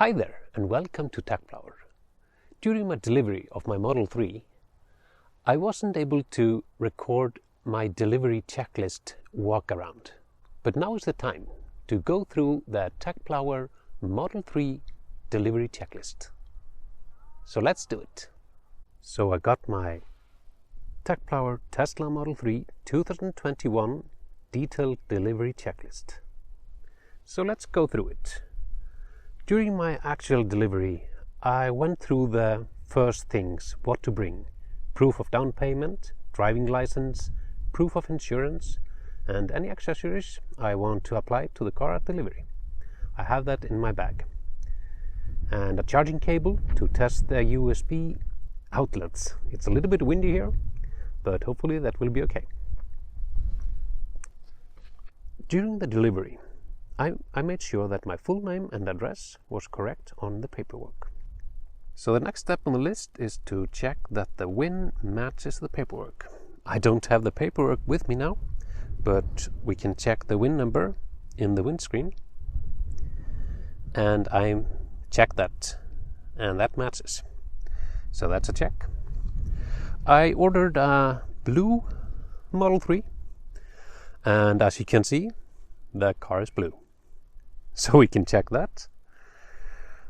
Hi there and welcome to TechPlover. During my delivery of my Model 3, I wasn't able to record my delivery checklist walkaround. But now is the time to go through the TechPlover Model 3 delivery checklist. So let's do it. So I got my TechPlover Tesla Model 3 2021 detailed delivery checklist. So let's go through it. During my actual delivery, I went through the first things, what to bring. Proof of down payment, driving license, proof of insurance, and any accessories I want to apply to the car at delivery. I have that in my bag. And a charging cable to test the USB outlets. It's a little bit windy here, but hopefully that will be okay. During the delivery, I made sure that my full name and address was correct on the paperwork. So the next step on the list is to check that the VIN matches the paperwork. I don't have the paperwork with me now, but we can check the VIN number in the windscreen. And I checked that, and that matches. So that's a check. I ordered a blue Model 3, and as you can see, the car is blue. So we can check that.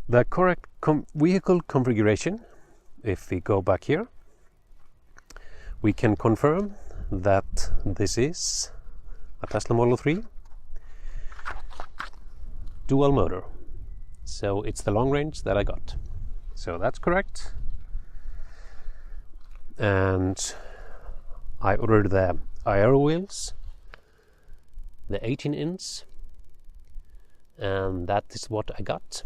The correct vehicle configuration, if we go back here, we can confirm that this is a Tesla Model 3 dual motor. So it's the long range that I got. So that's correct. And I ordered the aero wheels, the 18-inch, and that is what I got.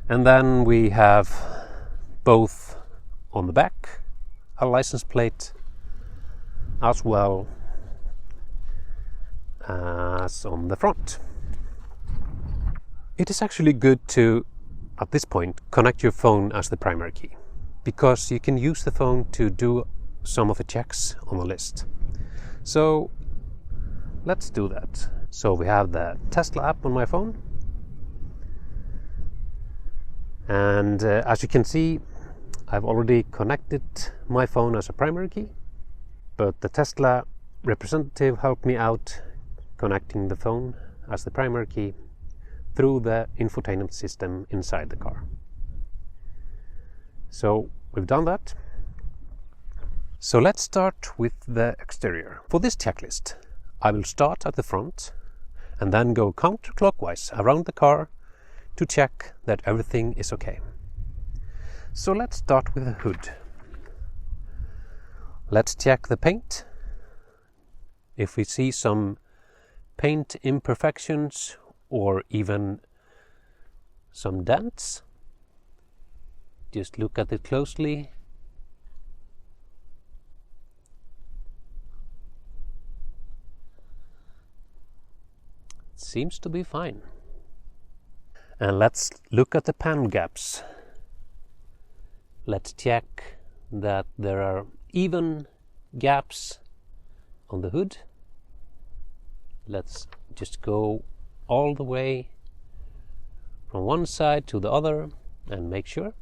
And then we have both on the back a license plate as well as on the front. It is actually good to, at this point, connect your phone as the primary key, because you can use the phone to do some of the checks on the list. So let's do that. So we have the Tesla app on my phone. And as you can see, I've already connected my phone as a primary key, but the Tesla representative helped me out connecting the phone as the primary key through the infotainment system inside the car. So we've done that. So let's start with the exterior. For this checklist, I will start at the front and then go counterclockwise around the car to check that everything is okay. So let's start with the hood. Let's check the paint. If we see some paint imperfections or even some dents, just look at it closely. Seems to be fine. And let's look at the panel gaps. Let's check that there are even gaps on the hood. Let's just go all the way from one side to the other and make sure.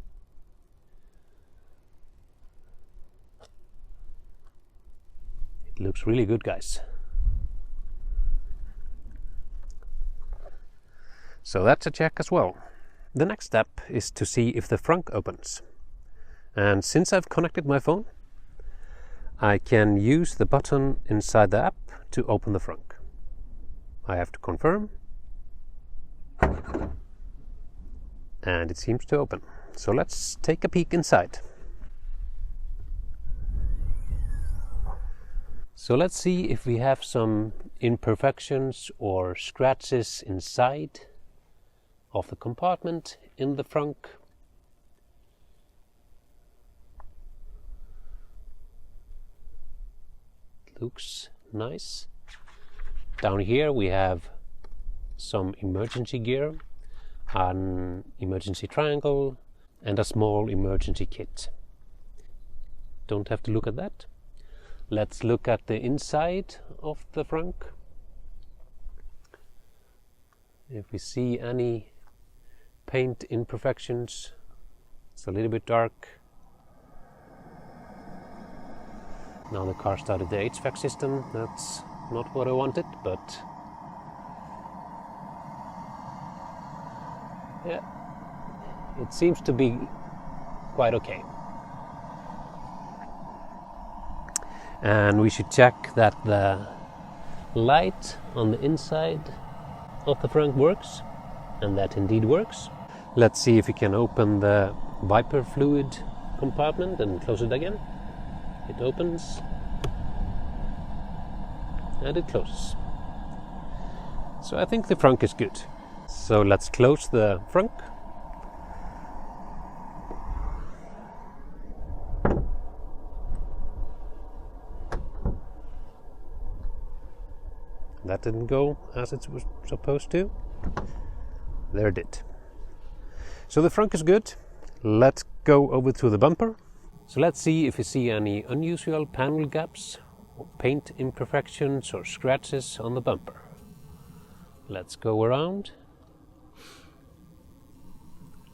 It looks really good, guys. So that's a check as well. The next step is to see if the front opens. And since I've connected my phone, I can use the button inside the app to open the front. I have to confirm. And it seems to open. So let's take a peek inside. So let's see if we have some imperfections or scratches inside of the compartment in the front. Looks nice. Down here we have some emergency gear, an emergency triangle, and a small emergency kit. Don't have to look at that. Let's look at the inside of the front. if we see any paint imperfections. It's a little bit dark. Now the car started the HVAC system. That's not what I wanted, but yeah, it seems to be quite okay. And we should check that the light on the inside of the front works, and that indeed works. Let's see if we can open the wiper fluid compartment and close it again. It opens and it closes. So I think the frunk is good. So let's close the frunk. That didn't go as it was supposed to. There it did. So the frunk is good. Let's go over to the bumper. So let's see if we see any unusual panel gaps, or paint imperfections or scratches on the bumper. Let's go around.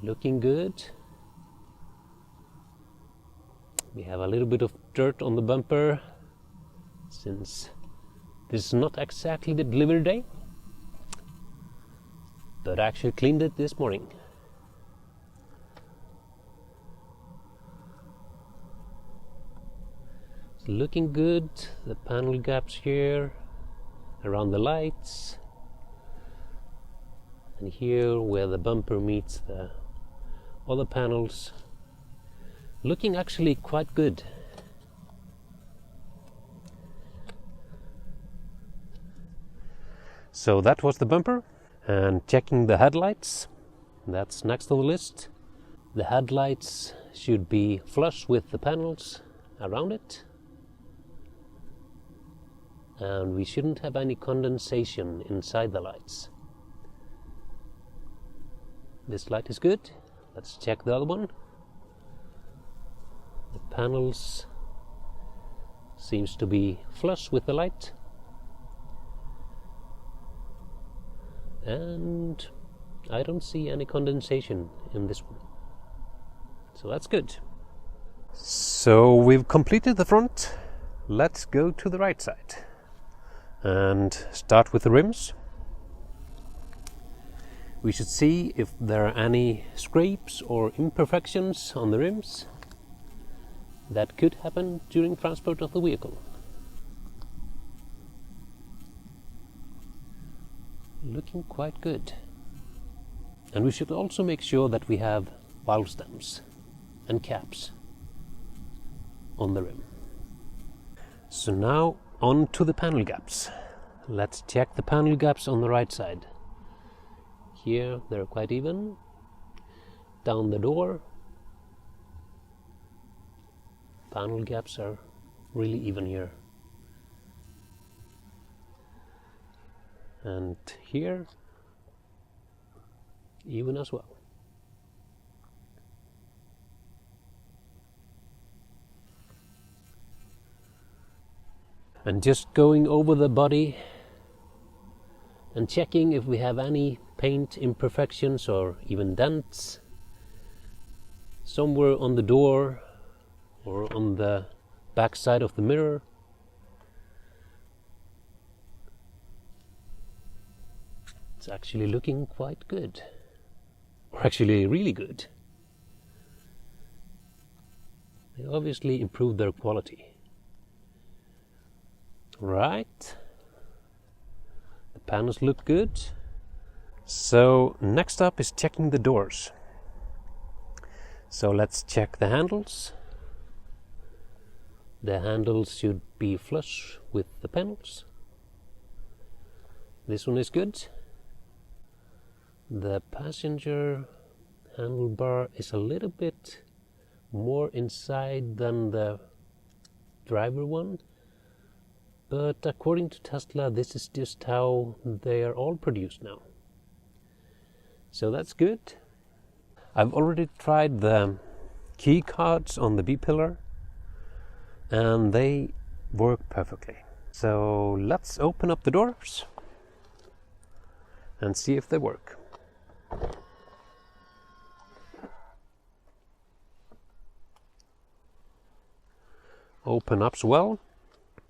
Looking good. We have a little bit of dirt on the bumper since this is not exactly the delivery day, but I actually cleaned it this morning. It's looking good. The panel gaps here, around the lights, and here where the bumper meets the other panels, looking actually quite good. So that was the bumper. And checking the headlights, that's next on the list. The headlights should be flush with the panels around it. And we shouldn't have any condensation inside the lights. This light is good. Let's check the other one. The panels seems to be flush with the light. And I don't see any condensation in this one. So that's good. So we've completed the front. Let's go to the right side and start with the rims. We should see if there are any scrapes or imperfections on the rims that could happen during transport of the vehicle. Looking quite good. And we should also make sure that we have valve stems and caps on the rim. So now on to the panel gaps. Let's check the panel gaps on the right side. Here they're quite even. Down the door, panel gaps are really even here. And here, even as well. And just going over the body and checking if we have any paint imperfections or even dents somewhere on the door or on the back side of the mirror. It's actually looking quite good, or actually really good. They obviously improved their quality. Right, the panels look good. So next up is checking the doors. So let's check the handles. The handles should be flush with the panels. This one is good. The passenger handlebar is a little bit more inside than the driver one, but according to Tesla, this is just how they are all produced now. So that's good. I've already tried the key cards on the B-pillar and they work perfectly. So let's open up the doors and see if they work. Open up well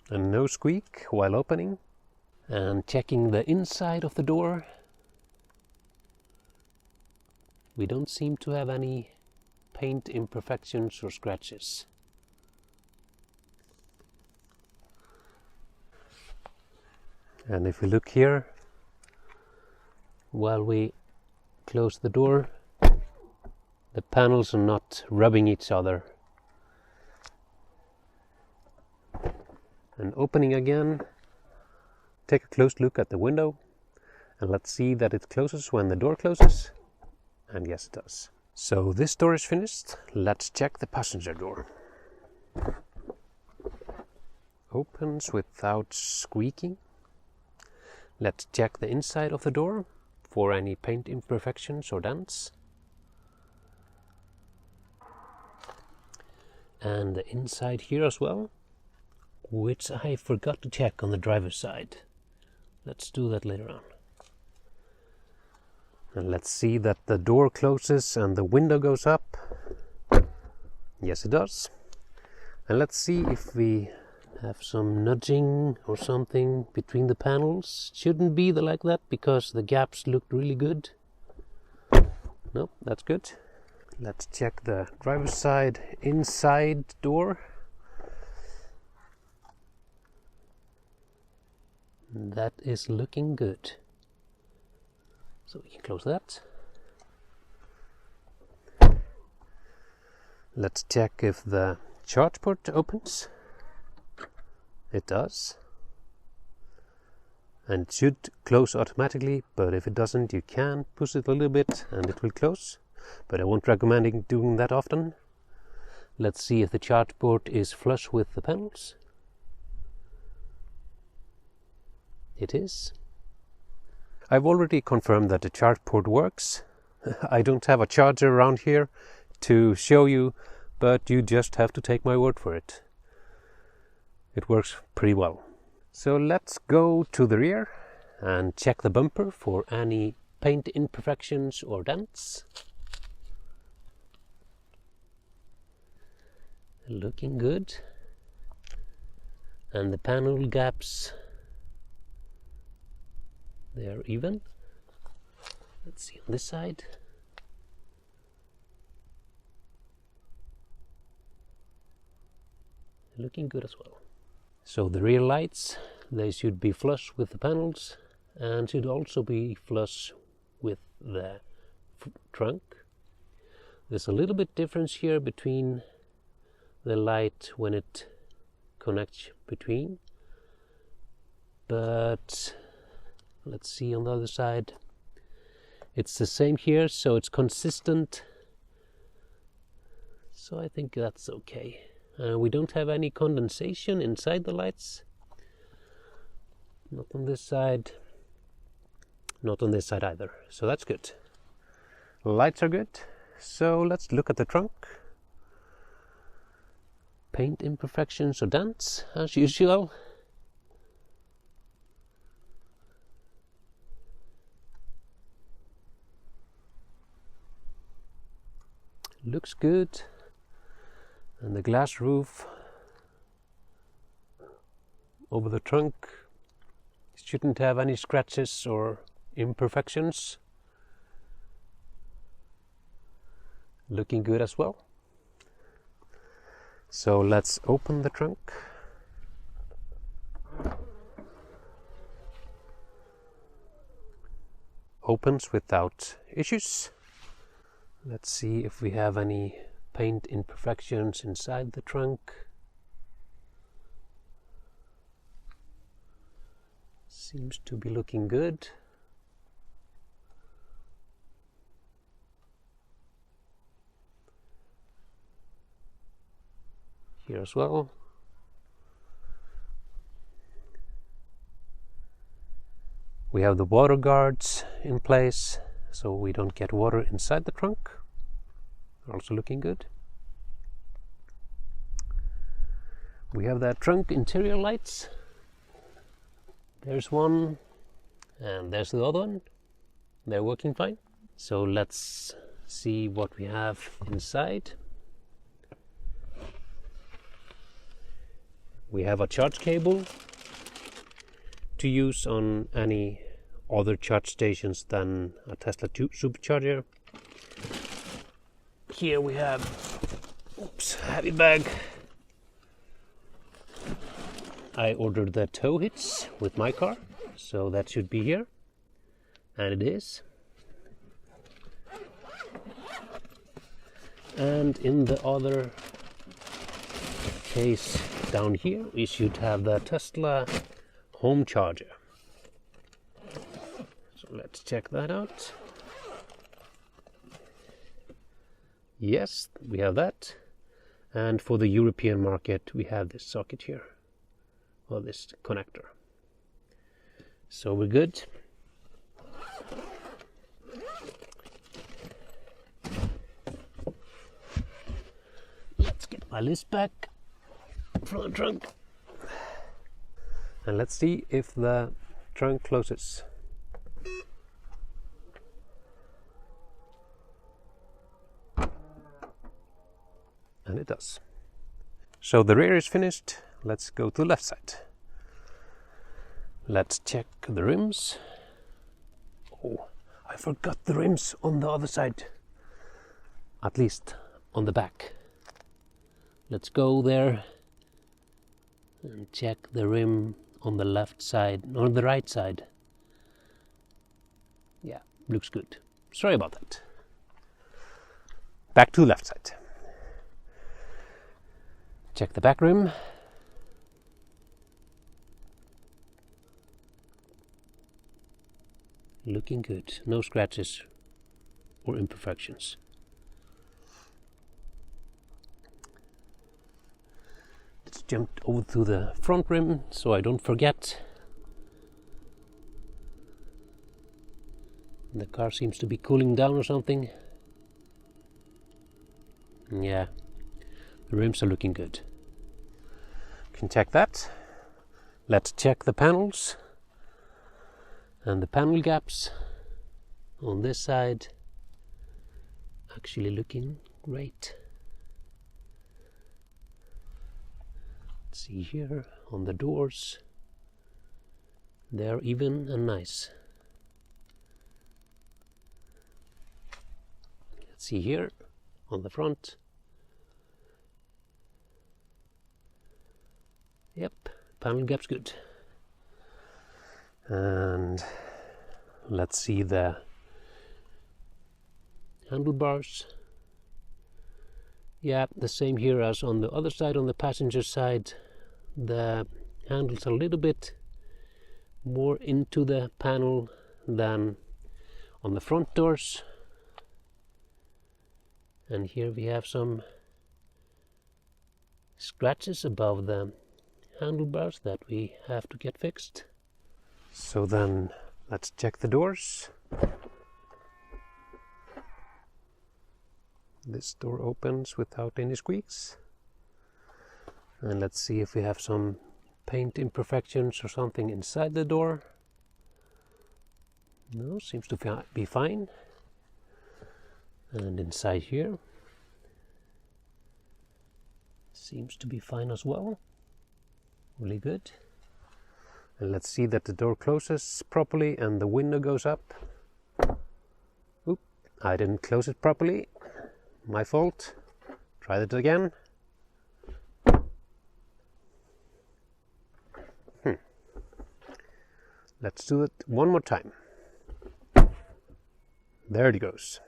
and no squeak while opening. And checking the inside of the door, we don't seem to have any paint imperfections or scratches. And if we look here, while we close the door, the panels are not rubbing each other. And opening again, take a close look at the window, and let's see that it closes when the door closes. And yes, it does. So this door is finished. Let's check the passenger door. Opens without squeaking. Let's check the inside of the door for any paint imperfections or dents. And the inside here as well, which I forgot to check on the driver's side. Let's do that later on. And let's see that the door closes and the window goes up. Yes, it does. And let's see if we have some nudging or something between the panels. Shouldn't be like that because the gaps looked really good. No, that's good. Let's check the driver's side inside door. That is looking good. So we can close that. Let's check if the charge port opens. It does. And it should close automatically, but if it doesn't, you can push it a little bit and it will close. But I won't recommend doing that often. Let's see if the charge port is flush with the panels. It is. I've already confirmed that the charge port works. I don't have a charger around here to show you, but you just have to take my word for it. It works pretty well. So let's go to the rear and check the bumper for any paint imperfections or dents. Looking good. And the panel gaps, they're even. Let's see on this side. Looking good as well. So the rear lights, they should be flush with the panels and should also be flush with the trunk. There's a little bit difference here between the light when it connects between, but let's see on the other side. It's the same here, so it's consistent. So I think that's okay. We don't have any condensation inside the lights. Not on this side. Not on this side either. So that's good. Lights are good. So let's look at the trunk. Paint imperfections or dents, as usual. Looks good. And the glass roof over the trunk shouldn't have any scratches or imperfections. Looking good as well. So let's open the trunk. Opens without issues. Let's see if we have any paint imperfections inside the trunk. Seems to be looking good. Here as well. We have the water guards in place so we don't get water inside the trunk. Also looking good. We have the trunk interior lights. There's one and there's the other one. they're working fine. So let's see what we have inside. We have a charge cable to use on any other charge stations than a Tesla supercharger. Here we have heavy bag. I ordered the tow hitch with my car, so that should be here, and it is. And in the other case down here we should have the Tesla home charger. So let's check that out. Yes, we have that. And for the European market we have this socket here, or this connector. So we're good. Let's get my list back from the trunk. And let's see if the trunk closes. And it does. So the rear is finished. Let's go to the left side. Let's check the rims. Oh, I forgot the rims on the other side. At least on the back. Let's go there and check the rim on the left side, or the right side. Yeah, looks good. Sorry about that. Back to the left side. Check the back rim. Looking good. No scratches or imperfections. Let's jump over to the front rim so I don't forget. The car seems to be cooling down or something. Yeah, the rims are looking good. Can check that. Let's check the panels. And the panel gaps on this side actually looking great. Let's see here on the doors, they're even and nice. Let's see here on the front. Yep, panel gap's good. And let's see the handlebars. Yeah, the same here as on the other side. On the passenger side, the handles are a little bit more into the panel than on the front doors. And here we have some scratches above the handlebars that we have to get fixed. So then let's check the doors. This door opens without any squeaks. And let's see if we have some paint imperfections or something inside the door. No, seems to be fine. And inside here seems to be fine as well. Really good. And let's see that the door closes properly and the window goes up. Oop, I didn't close it properly. My fault. Try that again. Let's do it one more time. There it goes.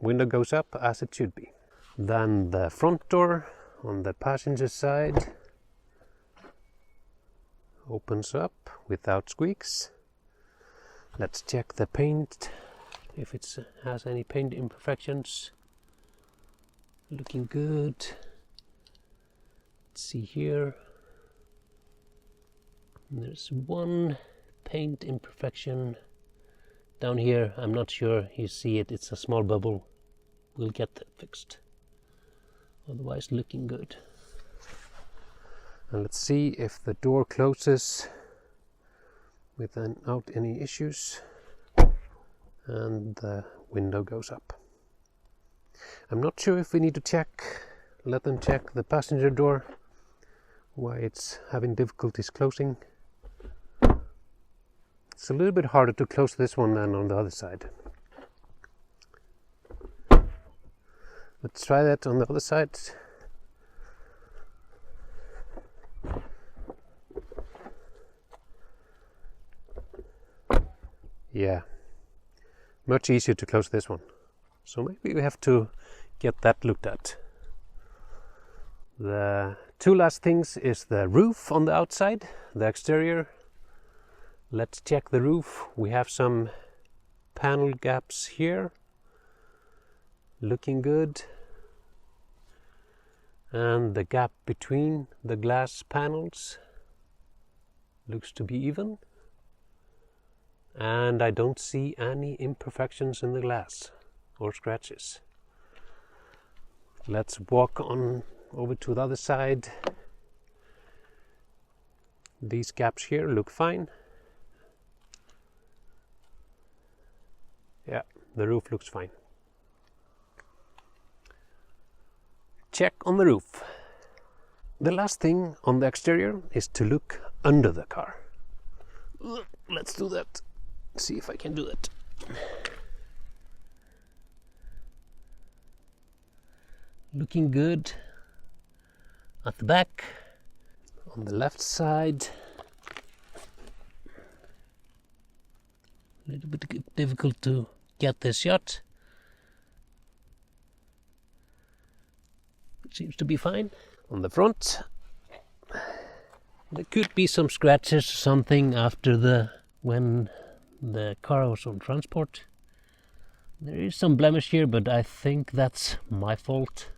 Window goes up as it should be. Then the front door on the passenger side opens up without squeaks. Let's check the paint, if it has any paint imperfections. Looking good. Let's see here. There's one paint imperfection down here. I'm not sure you see it. It's a small bubble. We'll get that fixed. Otherwise, looking good. And let's see if the door closes without any issues. and the window goes up. I'm not sure if we need to let them check the passenger door, why it's having difficulties closing. It's a little bit harder to close this one than on the other side. Let's try that on the other side. Yeah, much easier to close this one. So maybe we have to get that looked at. The two last things is the roof on the outside, the exterior. Let's check the roof. We have some panel gaps here, looking good. And the gap between the glass panels looks to be even. And I don't see any imperfections in the glass or scratches. Let's walk on over to the other side. These gaps here look fine. Yeah, the roof looks fine. Check on the roof. The last thing on the exterior is to look under the car. Let's do that. See if I can do that. Looking good at the back. On the left side, a little bit difficult to get this shot. Seems to be fine. On the front, there could be some scratches or something after when the car was on transport. There is some blemish here, but I think that's my fault.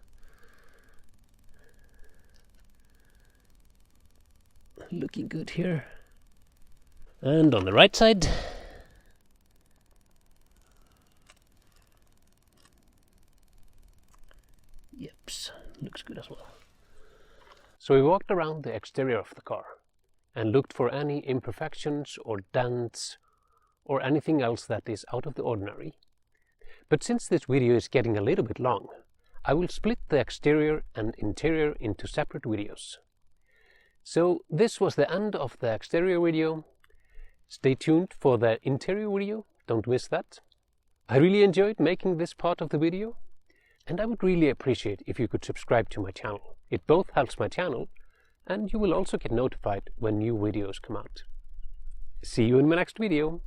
Looking good here. And on the right side, yep, looks good as well. So we walked around the exterior of the car and looked for any imperfections or dents or anything else that is out of the ordinary. But since this video is getting a little bit long, I will split the exterior and interior into separate videos. So this was the end of the exterior video. Stay tuned for the interior video, don't miss that. I really enjoyed making this part of the video, and I would really appreciate if you could subscribe to my channel. It both helps my channel, and you will also get notified when new videos come out. See you in my next video.